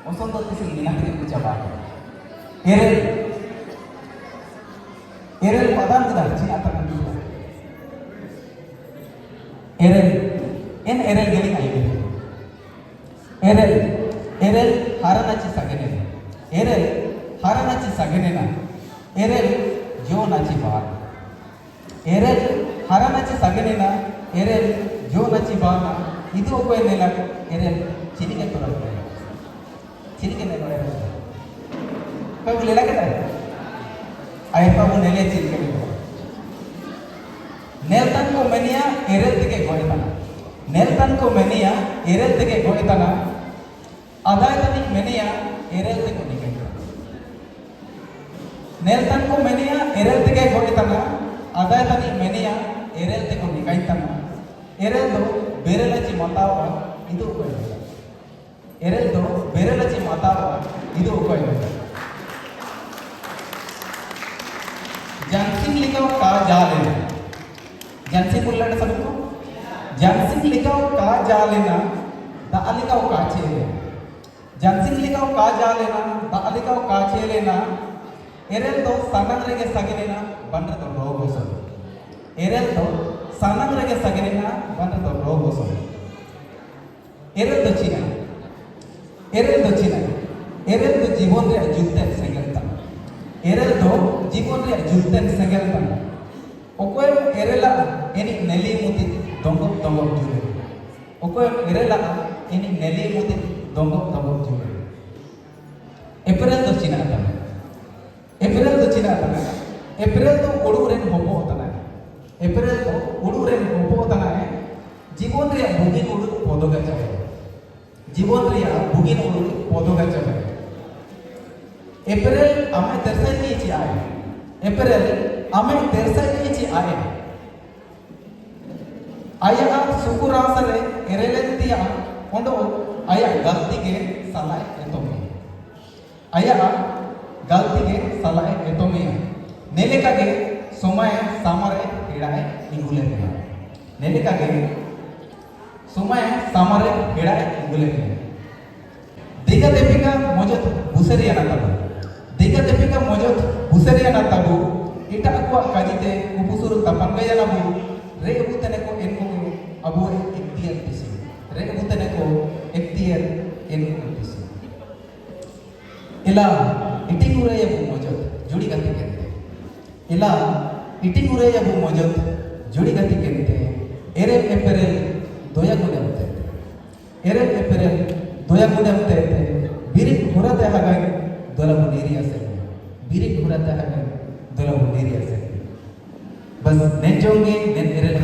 Osondo tisil minahir ku coba. Erel, erel padam tidak cina akan dulu. Erel, erel gini ayo. Erel, erel haranachi sagene. Erel haranachi sagene na. Erel jo nachi bar. Erel haranachi sagene na. Erel jo nachi bar na. Itu apa yang nelak? Erel cini ke turun. Cini ke nelak. Kau boleh lagi tak? Ayah pun nelak cini ke tu. Neltan ko menia erel tike goitana. Neltan ko menia erel tike goitana. Adaytani menia erel tike niketa. Neltan ko menia erel tike goitana. Adaytani menia erel tike nikaitana. Erel do berelachi matawa itu ukoy. Erel do berelachi matawa itu ukoy. Jansing likau ka jalena. Jansing bulan sabtu. Jansing likau ka jalena. Da alikau ka chelena. Jansing likau ka jalena. Da alikau ka chelena. Erel do sanang rege sagelena. Bandra do rogoso. Erel do sanang rege sagelena. Bandra do rogoso. Erel do China. Erel do China. Erel do জীবন রে যুদ্ধের সেঙ্গেলতা। Erel do জীবন রে যুদ্ধের সেঙ্গেলতা। Okoy erela eni neli muti dongok dongok jule. Okoy erela eni neli muti dongok dongok jule. April do China ata. April do China ata. April do oduren hobo ata. April do oduren hobo ata. জীবন রে বুগিন ওডু পদগা যাবে। জীবন রে বুগিন ওডু পদগা যাবে। April আমায় দর্শাই দিয়েছি আয়। April আমায় দর্শাই দিয়েছি আয়। আয়া সুকুরাসরে এরেলেন্তিয়া ওন্ডো আয়া গলতিকে সালায় এতমে। আয়া গলতিকে সালায় এতমে। নেলেকাগে সময় সামারে হিড়ায় ইগুলে না। নেলেকাগে সময় সামারে হিড়ায় ইগুলে না। দিগা দেপিকা মজত বুসেরিয়া না তাবু। দিগা দেপিকা মজত বুসেরিয়া না তাবু। Ita aku kajite kupusur tapan gaya nabu. Re ubutane ko enko abu ektier tisi. Re ubutane ko ektier enko tisi. Ila itingure ya bu mojot jodi gati kente. Ila itingure ya bu mojot jodi gati kente. Ere April doya gudam te. Ere April doya gudam te. Birik hurate hagai dola buniri ase. Birik hurate hagai dola buniri ase. बस नेचोंगे नेन एरेल